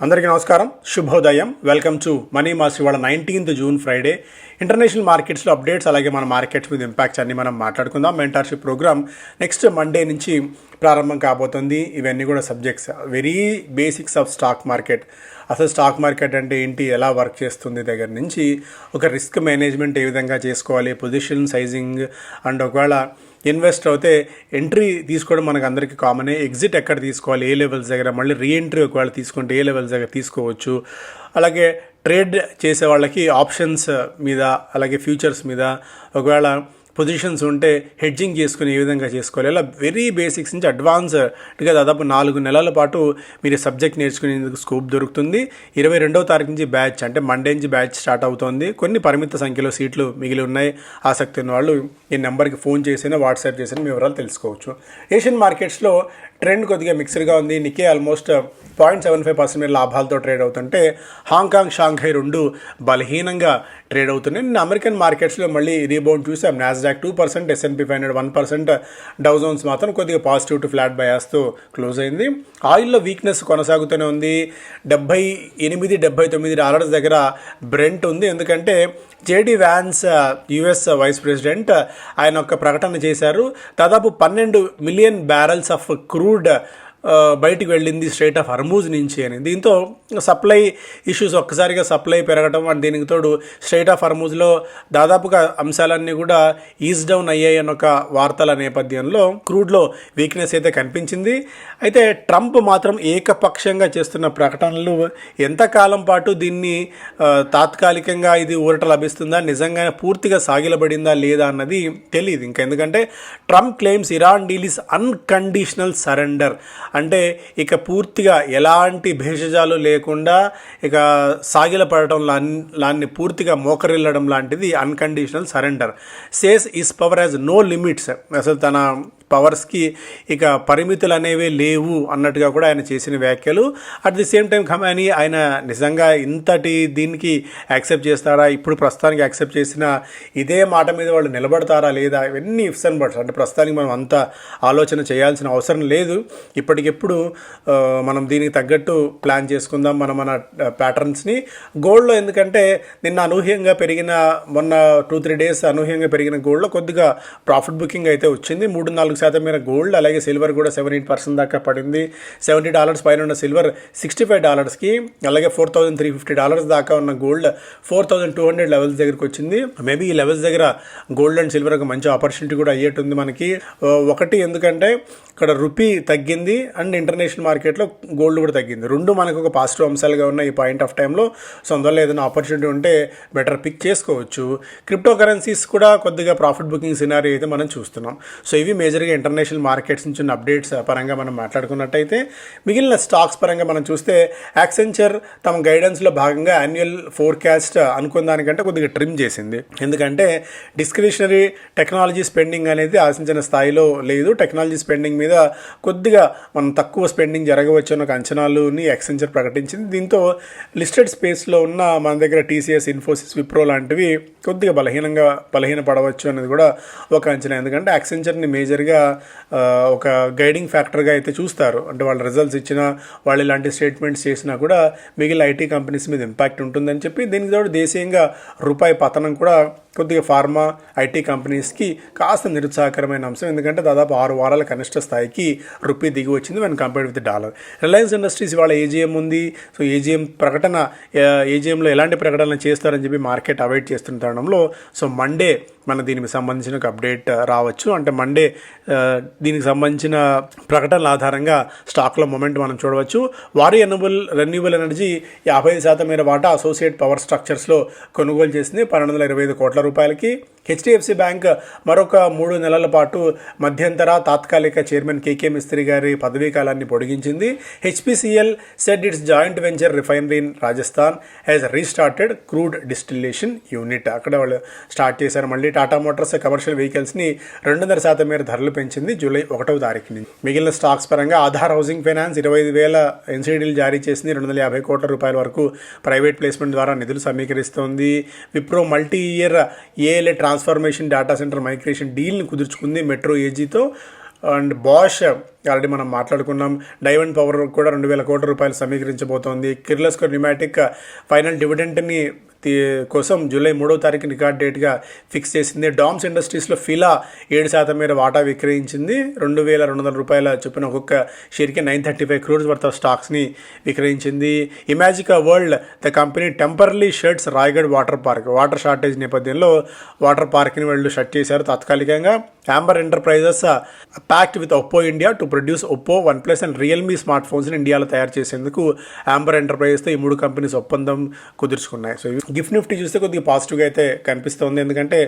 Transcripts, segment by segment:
అందరికీ నమస్కారం, శుభోదయం. Welcome to money master. ఇవాళ 19th జూన్ ఫ్రైడే. ఇంటర్నేషనల్ మార్కెట్స్లో అప్డేట్స్, అలాగే మన మార్కెట్స్ మీద ఇంపాక్ట్స్ అన్ని మనం మాట్లాడుకుందాం. మెంటర్షిప్ ప్రోగ్రామ్ నెక్స్ట్ మండే నుంచి ప్రారంభం కాబోతుంది. ఇవన్నీ కూడా subjects, very basics of stock market. అసలు స్టాక్ మార్కెట్ అంటే ఏంటి, ఎలా వర్క్ చేస్తుంది దగ్గర నుంచి ఒక రిస్క్ మేనేజ్మెంట్ ఏ విధంగా చేసుకోవాలి, పొజిషన్ సైజింగ్, అండ్ ఒకవేళ ఇన్వెస్ట్ అయితే ఎంట్రీ తీసుకోవడం మనకు అందరికీ కామనే. ఎగ్జిట్ ఎక్కడ తీసుకోవాలి, ఏ లెవెల్స్ దగ్గర, మళ్ళీ రీఎంట్రీ ఒకవేళ తీసుకుంటే ఏ లెవెల్స్ దగ్గర తీసుకోవచ్చు. అలాగే ట్రేడ్ చేసే వాళ్ళకి ఆప్షన్స్ మీద, అలాగే ఫ్యూచర్స్ మీద ఒకవేళ పొజిషన్స్ ఉంటే హెడ్జింగ్ చేసుకుని ఏ విధంగా చేసుకోవాలి, ఇలా వెరీ బేసిక్స్ నుంచి అడ్వాన్స్డ్గా దాదాపు 4 నెలల పాటు మీరు సబ్జెక్ట్ నేర్చుకునేందుకు స్కోప్ దొరుకుతుంది. 22వ తారీఖు నుంచి బ్యాచ్, అంటే మండే నుంచి బ్యాచ్ స్టార్ట్ అవుతోంది. కొన్ని పరిమిత సంఖ్యలో సీట్లు మిగిలి ఉన్నాయి. ఆసక్తి ఉన్న వాళ్ళు ఈ నెంబర్కి ఫోన్ చేసినా, వాట్సాప్ చేసినా మీ వివరాలు తెలుసుకోవచ్చు. ఏషియన్ మార్కెట్స్లో ట్రెండ్ కొద్దిగా మిక్స్డ్గా ఉంది. నికే ఆల్మోస్ట్ 0.75% లాభాలతో ట్రేడ్ అవుతుంటే హాంకాంగ్, షాంఘై రెండు బలహీనంగా ట్రేడ్ అవుతున్నాయి. నిన్న అమెరికన్ మార్కెట్స్లో మళ్ళీ రీబౌండ్ చూసాం. నాస్డాక్ 2%, S&P 500 1%, డౌ జోన్స్ మాత్రం కొద్దిగా పాజిటివ్ టు ఫ్లాట్ బయాస్తో క్లోజ్ అయింది. ఆయిల్లో వీక్నెస్ కొనసాగుతూనే ఉంది. $78-79 దగ్గర బ్రెంట్ ఉంది. ఎందుకంటే JD Vance, US vice president, ఆయన ఒక ప్రకటన చేశారు. దాదాపు 12 మిలియన్ బ్యారెల్స్ ఆఫ్ క్రూడ్ బయటికి వెళ్ళింది స్ట్రైట్ ఆఫ్ హర్మూజ్ నుంచి అని. దీంతో సప్లై ఇష్యూస్, ఒక్కసారిగా సప్లై పెరగడం, అండ్ దీనికి తోడు స్ట్రైట్ ఆఫ్ హర్మూజ్లో దాదాపుగా అంశాలన్నీ కూడా ఈజ్ డౌన్ అయ్యాయి అన్న ఒక వార్తల నేపథ్యంలో క్రూడ్లో వీక్నెస్ అయితే కనిపించింది. అయితే ట్రంప్ మాత్రం ఏకపక్షంగా చేస్తున్న ప్రకటనలు ఎంతకాలం పాటు దీన్ని తాత్కాలికంగా ఇది ఊరట లభిస్తుందా, నిజంగా పూర్తిగా సాగిలబడిందా లేదా అన్నది తెలియదు ఇంకా. ఎందుకంటే Trump claims Iran deal is unconditional surrender, అంటే ఇక పూర్తిగా ఎలాంటి భేషజాలు లేకుండా ఇక సాగిలపడటం లాన్ని పూర్తిగా మోకరిల్లడం లాంటిది unconditional surrender. Says his power has no limits, అసలు తన పవర్స్కి ఇక పరిమితులు అనేవి లేవు అన్నట్టుగా కూడా ఆయన చేసిన వ్యాఖ్యలు. అట్ ది సేమ్ టైం ఖమానీ ఆయన నిజంగా ఇంతటి దీనికి యాక్సెప్ట్ చేస్తారా, ఇప్పుడు ప్రస్తుతానికి యాక్సెప్ట్ చేసిన ఇదే మాట మీద వాళ్ళు నిలబడతారా లేదా, ఇవన్నీ ఇఫ్స్ అండ్ బట్స్. అంటే ప్రస్తుతానికి మనం అంత ఆలోచన చేయాల్సిన అవసరం లేదు. ఇప్పటికెప్పుడు మనం దీనికి తగ్గట్టు ప్లాన్ చేసుకుందాం మన ప్యాటర్న్స్ని. గోల్డ్లో ఎందుకంటే నిన్న అనూహ్యంగా పెరిగిన, మొన్న 2-3 డేస్ అనూహ్యంగా పెరిగిన గోల్డ్లో కొద్దిగా ప్రాఫిట్ బుకింగ్ అయితే వచ్చింది. 3-4% మేర గోల్డ్, అలాగే సిల్వర్ కూడా 7-8% దాకా పడింది. $70 పైన ఉన్న సిల్వర్ $65కి, అలాగే $4,350 దాకా ఉన్న గోల్డ్ 4,200 లెవెల్స్ దగ్గరికి వచ్చింది. మేబీ ఈ లెవెల్స్ దగ్గర గోల్డ్ అండ్ సిల్వర్ ఒక మంచి ఆపర్చునిటీ కూడా అయ్యేటుంది మనకి. ఒకటి ఎందుకంటే ఇక్కడ రూపీ తగ్గింది, అండ్ ఇంటర్నేషనల్ మార్కెట్లో గోల్డ్ కూడా తగ్గింది. రెండు మనకు ఒక పాజిటివ్ అంశాలుగా ఉన్న ఈ పాయింట్ ఆఫ్ టైంలో. సో అందువల్ల ఏదైనా ఆపర్చునిటీ ఉంటే బెటర్ పిక్ చేసుకోవచ్చు. క్రిప్టో కరెన్సీస్ కూడా కొద్దిగా ప్రాఫిట్ బుకింగ్ సినారీ అయితే మనం చూస్తున్నాం. సో ఇవి మేజర్గా ఇంటర్నేషనల్ మార్కెట్స్ నుంచి ఉన్న అప్డేట్స్ పరంగా మనం మాట్లాడుకున్నట్టయితే, మిగిలిన స్టాక్స్ పరంగా మనం చూస్తే యాక్సెంచర్ తమ గైడెన్స్లో భాగంగా యాన్యువల్ ఫోర్కాస్ట్ అనుకున్న దానికంటే కొద్దిగా ట్రిమ్ చేసింది. ఎందుకంటే డిస్క్రిషనరీ టెక్నాలజీ స్పెండింగ్ అనేది ఆశించిన స్థాయిలో లేదు. టెక్నాలజీ స్పెండింగ్ మీద కొద్దిగా మనం తక్కువ స్పెండింగ్ జరగవచ్చు అన్న ఒక అంచనాలుని యాక్సెంచర్ ప్రకటించింది. దీంతో లిస్టెడ్ స్పేస్లో ఉన్న మన దగ్గర TCS, ఇన్ఫోసిస్, విప్రో లాంటివి కొద్దిగా బలహీనపడవచ్చు అనేది కూడా ఒక అంచనా. ఎందుకంటే యాక్సెంచర్ని మేజర్గా ఒక గైడింగ్ ఫ్యాక్టర్గా అయితే చూస్తారు. అంటే వాళ్ళ రిజల్ట్స్ ఇచ్చినా, వాళ్ళు ఇలాంటి స్టేట్మెంట్స్ చేసినా కూడా మిగిలిన ఐటీ కంపెనీస్ మీద ఇంపాక్ట్ ఉంటుందని చెప్పి, దీనికి తోడు దేశీయంగా రూపాయి పతనం కూడా కొద్దిగా ఫార్మా, ఐటీ కంపెనీస్కి కాస్త నిరుత్సాహకరమైన అంశం. ఎందుకంటే దాదాపు 6 వారాల కనిష్ట స్థాయికి రూపీ దిగి వచ్చింది when compared with the dollar. Reliance industries ఇవాళ ఏజీఎం ఉంది. సో ఏజీఎంలో ఎలాంటి ప్రకటనలు చేస్తారని చెప్పి మార్కెట్ అవాయిడ్ చేస్తున్న తరుణంలో, సో మండే మన దీనికి సంబంధించిన ఒక అప్డేట్ రావచ్చు. అంటే మండే దీనికి సంబంధించిన ప్రకటనల ఆధారంగా స్టాక్లో మొమెంట్ మనం చూడవచ్చు. వారి రెన్యూవల్ ఎనర్జీ 50% మేర వాటా అసోసియేట్ పవర్ స్ట్రక్చర్స్లో కొనుగోలు చేసింది $1225 కోట్ల రూపాయలకి. హెచ్డిఎఫ్సి బ్యాంక్ మరొక 3 నెలల పాటు మధ్యంతర తాత్కాలిక చైర్మన్ కేకే మిస్త్రీ గారి పదవీ కాలాన్ని పొడిగించింది. HPCL said its joint venture refinery in Rajasthan has restarted crude distillation unit. అక్కడ వాళ్ళు స్టార్ట్ చేశారు. మళ్ళీ టాటా మోటార్స్ కమర్షియల్ వెహికల్స్ని 2.5% మేర ధరలు పెంచింది జూలై 1వ తారీఖు నుంచి. మిగిలిన స్టాక్స్ పరంగా ఆధార్ హౌసింగ్ ఫైనాన్స్ 25,000 ఎన్సీడీలు జారీ చేసింది. 250 కోట్ల రూపాయల వరకు ప్రైవేట్ ప్లేస్మెంట్ ద్వారా నిధులు సమీకరిస్తోంది. Wipro multi year ALA transformation data centre migration డీల్ని కుదుర్చుకుంది మెట్రో ఏజీతో. అండ్ బాష్ ఆల్రెడీ మనం మాట్లాడుకున్నాం. డైమండ్ పవర్ కూడా 2,000 కోట్ల రూపాయలు సమీకరించబోతోంది. కిర్లోస్కర్ న్యూమాటిక్ ఫైనల్ డివిడెంట్ని కోసం జూలై 3వ తారీఖు రికార్డ్ డేట్గా ఫిక్స్ చేసింది. డామ్స్ ఇండస్ట్రీస్లో ఫిలా 7% మేర వాటా విక్రయించింది. 2,200 రూపాయల చొప్పున ఒక్కొక్క షేర్కి 935 crores వర్త్ ఆఫ్ స్టాక్స్ని విక్రయించింది. Imagica world the company temporarily shuts Raigad water park. Water shortage నేపథ్యంలో వాటర్ పార్క్ని వాళ్ళు షట్ చేశారు తాత్కాలికంగా. Amber enterprises pact with Oppo India to produce Oppo, OnePlus and Realme smart ఫోన్స్ని ఇండియాలో తయారు చేసేందుకు యాంబర్ ఎంటర్ప్రైజెస్తో ఈ 3 కంపెనీస్ ఒప్పందం కుదుర్చుకున్నాయి. సో గిఫ్ట్ నిఫ్టీ చూస్తే కొద్దిగా పాజిటివ్గా అయితే కనిపిస్తుంది. ఎందుకంటే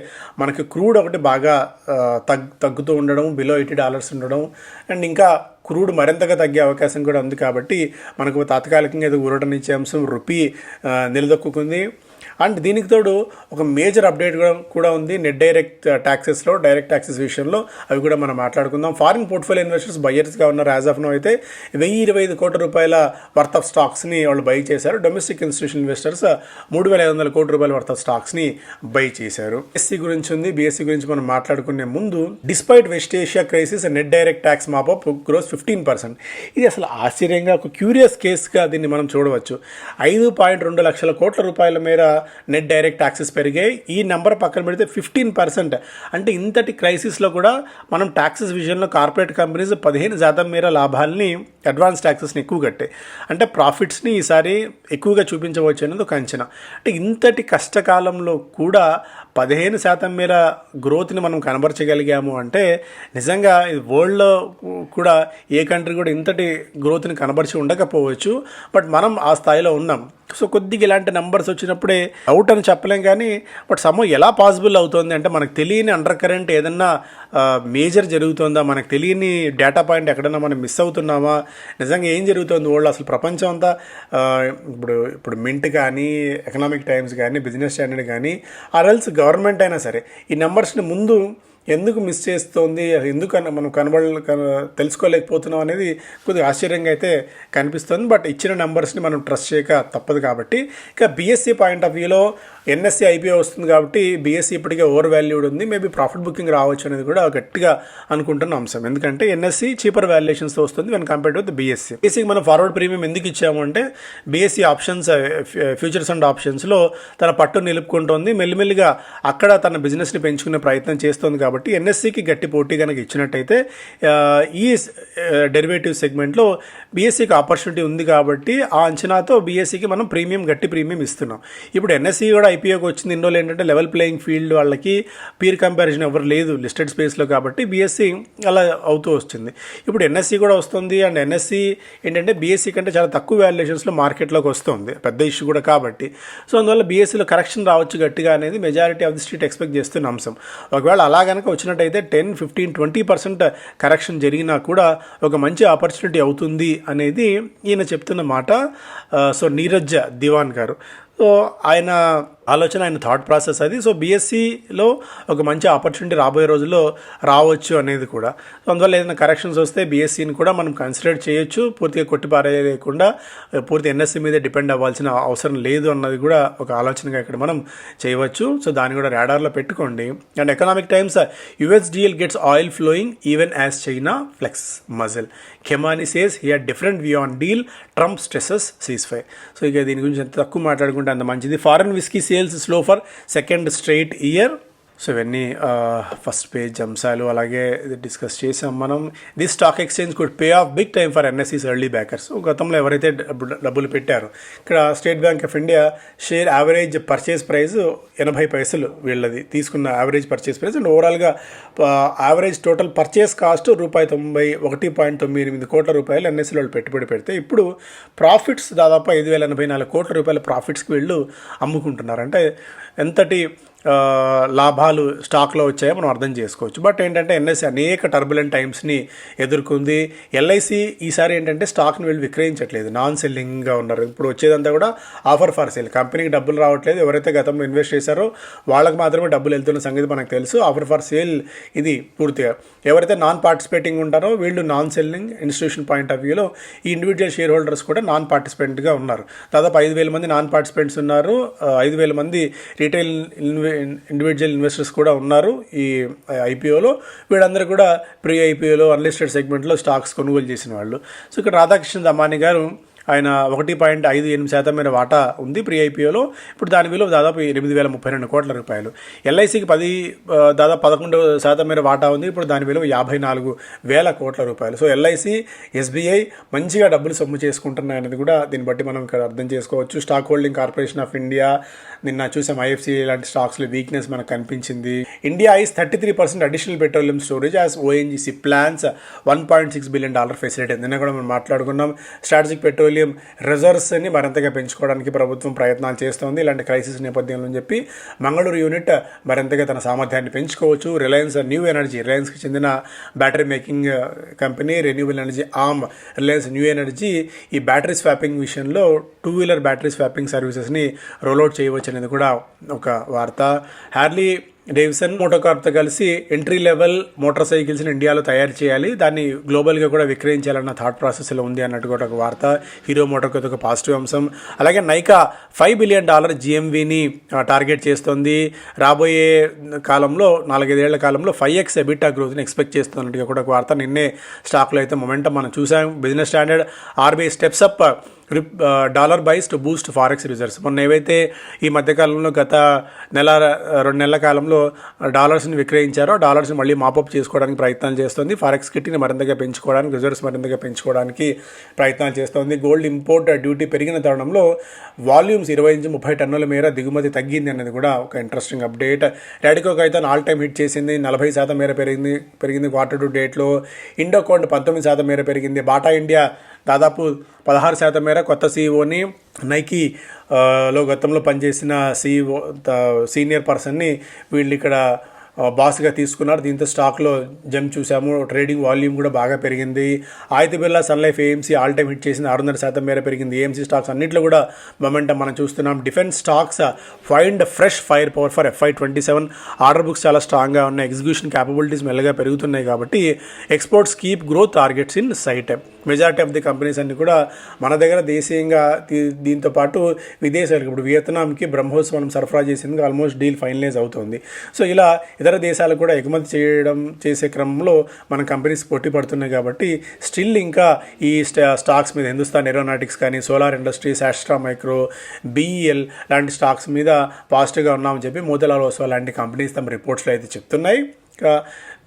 మనకి క్రూడ్ ఒకటి బాగా తగ్గుతూ ఉండడం, బిలో $80 ఉండడం, అండ్ ఇంకా క్రూడ్ మరింతగా తగ్గే అవకాశం కూడా ఉంది. కాబట్టి మనకు తాత్కాలికంగా ఇది ఊరటనిచ్చే అంశం రూపీ నిలదొక్కుంది. అండ్ దీనికి తోడు ఒక మేజర్ అప్డేట్ కూడా ఉంది నెట్ డైరెక్ట్ ట్యాక్సెస్లో, డైరెక్ట్ ట్యాక్సెస్ విషయంలో. అవి కూడా మనం మాట్లాడుకుందాం. ఫారిన్ పోర్ట్ఫోలియో ఇన్వెస్టర్స్ బయ్యర్స్గా ఉన్నారు. యాజ్ ఆఫ్ నో అయితే 1,025 కోట్ల రూపాయల వర్త్ ఆఫ్ స్టాక్స్ని వాళ్ళు బై చేశారు. డొమెస్టిక్ ఇన్స్టిట్యూషన్ ఇన్వెస్టర్స్ 3,500 కోట్ల రూపాయల వర్త్ ఆఫ్ స్టాక్స్ని బై చేశారు. బీఎస్సీ గురించి ఉంది. బీఎస్సీ గురించి మనం మాట్లాడుకునే ముందు, despite west Asia crisis net direct tax mop up gross 15%. ఇది అసలు ఆశ్చర్యంగా ఒక క్యూరియస్ కేస్గా దీన్ని మనం చూడవచ్చు. 5.2 లక్షల కోట్ల రూపాయల మేర నెట్ డైరెక్ట్ ట్యాక్సెస్ పెరిగాయి. ఈ నెంబర్ పక్కన పెడితే 15%. అంటే ఇంతటి క్రైసిస్లో కూడా మనం ట్యాక్సెస్ విషయంలో కార్పొరేట్ కంపెనీస్ 15% మేర లాభాలని, అడ్వాన్స్ ట్యాక్సెస్ని ఎక్కువ కట్టాయి. అంటే ప్రాఫిట్స్ని ఈసారి ఎక్కువగా చూపించవచ్చు అనేది ఒక అంచనా. అంటే ఇంతటి కష్టకాలంలో కూడా 15% మేర గ్రోత్ని మనం కనబరచగలిగాము అంటే నిజంగా వరల్డ్లో కూడా ఏ కంట్రీ కూడా ఇంతటి గ్రోత్ని కనబరిచి ఉండకపోవచ్చు. బట్ మనం ఆ స్థాయిలో ఉన్నాం. సో కొద్దిగా ఇలాంటి నెంబర్స్ వచ్చినప్పుడే అవుట్ అని చెప్పలేం, కానీ బట్ ఎలా పాసిబుల్ అవుతుంది అంటే మనకు తెలియని అండర్ కరెంట్ ఏదన్నా మేజర్ జరుగుతుందా, మనకు తెలియని డేటా పాయింట్ ఎక్కడన్నా మనం మిస్ అవుతున్నామా, నిజంగా ఏం జరుగుతుంది వరల్డ్, అసలు ప్రపంచం అంతా ఇప్పుడు మింట్ కానీ, ఎకనామిక్ టైమ్స్ కానీ, బిజినెస్ స్టాండర్డ్ కానీ, ఆర్ఎల్స్ గవర్నమెంట్ అయినా సరే ఈ నెంబర్స్ని ముందు ఎందుకు మిస్ చేస్తోంది, ఎందుకు మనం తెలుసుకోలేకపోతున్నాం అనేది కొద్దిగా ఆశ్చర్యంగా అయితే కనిపిస్తుంది. బట్ ఇచ్చిన నెంబర్స్ని మనం ట్రస్ట్ చేయక తప్పదు. కాబట్టి ఇక బీఎస్సీ పాయింట్ ఆఫ్ వ్యూలో ఎన్ఎస్సీ ఐపీఓ వస్తుంది కాబట్టి బీఎస్సీ ఇప్పటికే ఓవర్ వాల్యూడ్ ఉంది. మేబీ ప్రాఫిట్ బుకింగ్ రావచ్చు అనేది కూడా గట్టిగా అనుకుంటున్న అంశం. ఎందుకంటే ఎన్ఎస్సీ చీపర్ వాల్యుయేషన్స్తో వస్తుంది వెన్ కంపేర్డ్ విత్ బీఎస్సీ. బీఎస్సీకి మనం ఫార్వర్డ్ ప్రీమియం ఎందుకు ఇచ్చాము అంటే బీఎస్సీ ఆప్షన్స్, ఫ్యూచర్స్ అండ్ ఆప్షన్స్లో తన పట్టు నిలుపుకుంటోంది. మెల్లిమెల్లిగా అక్కడ తన బిజినెస్ని పెంచుకునే ప్రయత్నం చేస్తుంది. కాబట్టి ఎన్ఎస్సీకి గట్టి పోటీ కనుక ఇచ్చినట్టయితే ఈ డెరివేటివ్ సెగ్మెంట్లో బీఎస్సీకి ఆపర్చునిటీ ఉంది. కాబట్టి ఆ అంచనాతో బీఎస్సీకి మనం గట్టి ప్రీమియం ఇస్తున్నాం. ఇప్పుడు ఎన్ఎస్సీ కూడా ఐపీఓకి వచ్చింది. ఇన్ని రోజులు ఏంటంటే లెవెల్ ప్లేయింగ్ ఫీల్డ్, వాళ్ళకి పీర్ కంపారిజన్ ఎవరు లేదు లిస్టెడ్ స్పేస్లో. కాబట్టి బీఎస్సీ అలా అవుతూ వస్తుంది. ఇప్పుడు ఎన్ఎస్సీ కూడా వస్తుంది. అండ్ ఎన్ఎస్సీ ఏంటంటే బీఎస్సీ కంటే చాలా తక్కువ వాల్యుయేషన్స్లో మార్కెట్లోకి వస్తుంది, పెద్ద ఇష్యూ కూడా కాబట్టి. సో అందువల్ల బీఎస్సీలో కరెక్షన్ రావచ్చు గట్టిగా అనేది majority of the street expect చేస్తున్న అంశం. ఒకవేళ అలా కనుక వచ్చినట్టయితే 10, 15, 20% కరెక్షన్ జరిగినా కూడా ఒక మంచి ఆపర్చునిటీ అవుతుంది అనేది ఈయన చెప్తున్న మాట. సో నీరజ్ దివాన్ గారు, సో ఆయన ఆలోచన, ఆయన థాట్ ప్రాసెస్ అది. సో బీఎస్సీలో ఒక మంచి ఆపర్చునిటీ రాబోయే రోజుల్లో రావచ్చు అనేది కూడా. సో అందువల్ల ఏదైనా కరెక్షన్స్ వస్తే బీఎస్సీని కూడా మనం కన్సిడర్ చేయొచ్చు. పూర్తిగా కొట్టిపారేయకుండా పూర్తి ఎన్ఎస్సీ మీద డిపెండ్ అవ్వాల్సిన అవసరం లేదు అన్నది కూడా ఒక ఆలోచనగా ఇక్కడ మనం చేయవచ్చు. సో దాన్ని కూడా రాడార్లో పెట్టుకోండి. And economic times, USDL gets oil flowing even as China flex muscle. Khemani says he had different view on deal, Trump stresses ceasefire. So ఇక దీని గురించి ఎంత తక్కువ మాట్లాడుకుంటే అంత మంచిది. Foreign whisky sales slow for second straight year. So ఇవన్నీ first page అంశాలు. అలాగే ఇది డిస్కస్ చేసాం మనం. The stock exchange could pay off big time for NSE's early backers. గతంలో ఎవరైతే డబ్బులు పెట్టారో, ఇక్కడ state bank of India share average purchase price 80 పైసలు వీళ్ళది తీసుకున్న యావరేజ్ పర్చేస్ ప్రైస్. అండ్ ఓవరాల్గా యావరేజ్ టోటల్ పర్చేస్ కాస్ట్ ₹1.98 కోట్ల రూపాయలు ఎన్ఎస్ఈలో వాళ్ళు పెట్టుబడి పెడితే ఇప్పుడు ప్రాఫిట్స్ దాదాపు 5,084 కోట్ల రూపాయల ప్రాఫిట్స్కి వీళ్ళు అమ్ముకుంటున్నారు. అంటే ఎంతటి లాభాలు స్టాక్లో వచ్చాయో మనం అర్థం చేసుకోవచ్చు. బట్ ఏంటంటే ఎన్ఎస్సీ అనేక టర్బులెంట్ టైమ్స్ని ఎదుర్కొంది. ఎల్ఐసి ఈసారి ఏంటంటే స్టాక్ని వీళ్ళు విక్రయించట్లేదు, నాన్ సెల్లింగ్గా ఉన్నారు. ఇప్పుడు వచ్చేదంతా కూడా ఆఫర్ ఫర్ సేల్. కంపెనీకి డబ్బులు రావట్లేదు, ఎవరైతే గతంలో ఇన్వెస్ట్ చేశారో వాళ్ళకి మాత్రమే డబ్బులు వెళ్తున్న సంగతి మనకు తెలుసు. ఆఫర్ ఫర్ సేల్ ఇది పూర్తిగా. ఎవరైతే నాన్ పార్టిసిపేటింగ్ ఉంటారో వీళ్ళు non selling. Institution point of వ్యూలో ఈ ఇండివిజువల్ షేర్ హోల్డర్స్ కూడా నాన్ పార్టిసిపెంట్గా ఉన్నారు. దాదాపు 5,000 మంది నాన్ పార్టిసిపెంట్స్ ఉన్నారు, 5,000 మంది రీటైల్ ఇండివిజువల్ ఇన్వెస్టర్స్ కూడా ఉన్నారు ఈ ఐపీఓలో. వీళ్ళందరూ కూడా ప్రీ ఐపీఓలో అన్లిస్టెడ్ సెగ్మెంట్లో స్టాక్స్ కొనుగోలు చేసిన వాళ్ళు. సో ఇక్కడ రాధాకృష్ణ దమాని గారు ఆయన 1.58% మేర వాటా ఉంది ప్రీ ఐపీఓలో. ఇప్పుడు దాని విలువ దాదాపు 8,032 కోట్ల రూపాయలు. ఎల్ఐసికి దాదాపు 11% మేర వాటా ఉంది. ఇప్పుడు దాని విలువ 54,000 కోట్ల రూపాయలు. సో ఎల్ఐసి, ఎస్బీఐ మంచిగా డబ్బులు సొమ్ము చేసుకుంటున్నాయనేది కూడా దీన్ని బట్టి మనం ఇక్కడ అర్థం చేసుకోవచ్చు. Stock holding corporation of India నిన్న చూసాం, ఐఎఫ్సి లాంటి స్టాక్స్లో వీక్నెస్ మనకు కనిపించింది. India is 33% additional petroleum storage as ONGC plans $1.6 billion facility. నిన్న కూడా మనం మాట్లాడుకున్నాం. స్ట్రాటజిక్ పెట్రోలియం రిజర్వ్స్ని మరింతగా పెంచుకోవడానికి ప్రభుత్వం ప్రయత్నాలు చేస్తోంది ఇలాంటి క్రైసిస్ నేపథ్యంలో అని చెప్పి. మంగళూరు యూనిట్ మరింతగా తన సామర్థ్యాన్ని పెంచుకోవచ్చు. రిలయన్స్ న్యూ ఎనర్జీ, రిలయన్స్కి చెందిన battery making company renewable energy arm Reliance new energy ఈ బ్యాటరీ స్వాపింగ్ విషయంలో 2-వీలర్ బ్యాటరీ స్వాపింగ్ సర్వీసెస్ని రోల్అవుట్ చేయవచ్చు అనేది కూడా ఒక వార్త. హార్లీ డేవిసన్ మోటోకార్ప్తో కలిసి ఎంట్రీ లెవెల్ మోటార్ సైకిల్స్ని ఇండియాలో తయారు చేయాలి, దాన్ని గ్లోబల్గా కూడా విక్రయించాలన్న థాట్ ప్రాసెస్లో ఉంది అన్నట్టు కూడా ఒక వార్త. హీరో మోటోకార్ప్ ఒక పాజిటివ్ అంశం. అలాగే నైకా $5 బిలియన్ జిఎంవిని టార్గెట్ చేస్తోంది. రాబోయే కాలంలో 4-5 ఏళ్ల కాలంలో 5x ఎబిటా గ్రోత్ని ఎక్స్పెక్ట్ చేస్తున్నట్టుగా కూడా ఒక వార్త. నిన్నే స్టాక్లో అయితే మొమెంటం మనం చూసాం. Business Standard RBI steps up dollar buys to boost forex reserves. మొన్న ఏవైతే ఈ మధ్యకాలంలో గత 2 నెలల కాలంలో డాలర్స్ని విక్రయించారో డాలర్స్ని మళ్ళీ మాపప్ చేసుకోవడానికి ప్రయత్నాలు చేస్తుంది. ఫారెక్స్ కిట్ని మరింతగా పెంచుకోవడానికి, రిజర్వ్స్ మరింతగా పెంచుకోవడానికి ప్రయత్నాలు చేస్తుంది. గోల్డ్ ఇంపోర్ట్ డ్యూటీ పెరిగిన తరుణంలో వాల్యూమ్స్ 20-30 టన్నుల మేర దిగుమతి తగ్గింది అనేది కూడా ఒక ఇంట్రెస్టింగ్ అప్డేట్. రాడికోకి అయితే ఆల్ టైమ్ హిట్ చేసింది, 40% మేర పెరిగింది క్వార్టర్ టు డేట్లో. ఇండోకోండ్ 19% మేర పెరిగింది. బాటా ఇండియా దాదాపు 16% మేర కొత్త సీఈఓని, నైకీలో గతంలో పనిచేసిన సీనియర్ పర్సన్ని వీళ్ళు ఇక్కడ బాస్గా తీసుకున్నారు. దీంతో స్టాక్లో జంప్ చూసాము. ట్రేడింగ్ వాల్యూమ్ కూడా బాగా పెరిగింది. Aditya Birla Sun Life AMC all time hit చేసింది, 6.5% మేర పెరిగింది. ఏఎంసీ స్టాక్స్ అన్నింటిలో కూడా మొమెంటం మనం చూస్తున్నాం. Defence stocks find fresh fire power for FY27. Order books చాలా స్ట్రాంగ్గా ఉన్నాయి. ఎగ్జిక్యూషన్ క్యాపబిలిటీస్ మెల్లగా పెరుగుతున్నాయి కాబట్టి exports keep growth targets in sight. Majority of the companies అన్ని కూడా మన దగ్గర దేశీయంగా, దీంతో పాటు విదేశాలకు ఇప్పుడు వియత్నాంకి బ్రహ్మోస్ మనం సరఫరా చేసేందుకు ఆల్మోస్ట్ డీల్ ఫైనలైజ్ అవుతుంది. సో ఇలా ఇతర దేశాలకు కూడా ఎగుమతి చేసే క్రమంలో మన కంపెనీస్ పోటీ పడుతున్నాయి కాబట్టి స్టిల్ ఇంకా ఈ స్టాక్స్ మీద హిందుస్థాన్ ఏరోనాటిక్స్ కానీ, సోలార్ ఇండస్ట్రీస్, ఆస్ట్రా మైక్రో, BEL లాంటి స్టాక్స్ మీద పాజిటివ్గా ఉన్నామని చెప్పి మోతీలాల్ ఓస్వాల్ లాంటి కంపెనీస్ తమ రిపోర్ట్స్లో అయితే చెప్తున్నాయి.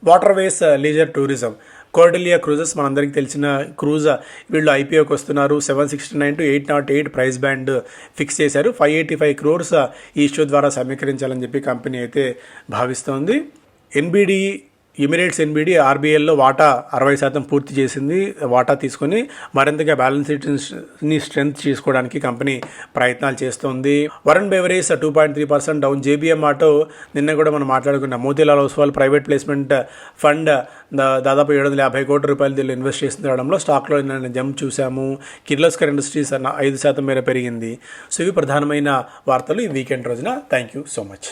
వాటర్వేస్ లీజర్ టూరిజం, కార్డిలియా క్రూజెస్ మనందరికీ తెలిసిన క్రూజ్, వీళ్ళు ఐపీఓకి వస్తున్నారు. 769 to 808 ప్రైస్ బ్యాండ్ ఫిక్స్ చేశారు. 585 crores ఈ ఇష్యూ ద్వారా సమీకరించాలని చెప్పి కంపెనీ అయితే భావిస్తోంది. ఎమిరేట్స్ ఎన్బిడి ఆర్బీఎల్లో వాటా 60% పూర్తి చేసింది. వాటా తీసుకొని మరింతగా బ్యాలెన్స్ షీట్ని స్ట్రెంత్ చేసుకోవడానికి కంపెనీ ప్రయత్నాలు చేస్తోంది. Varun beverage 2.3% down. JBM auto నిన్న కూడా మనం మాట్లాడుకున్నాం. Motilal Oswal private placement fund దాదాపు 750 కోట్ల రూపాయలు దీనిలో ఇన్వెస్ట్ చేస్తుండడంలో స్టాక్లో నిన్న జంప్ చూసాము. కిర్లోస్కర్ ఇండస్ట్రీస్ 5% మేర పెరిగింది. సో ఇవి ప్రధానమైన వార్తలు ఈ వీకెండ్ రోజున. Thank you so much.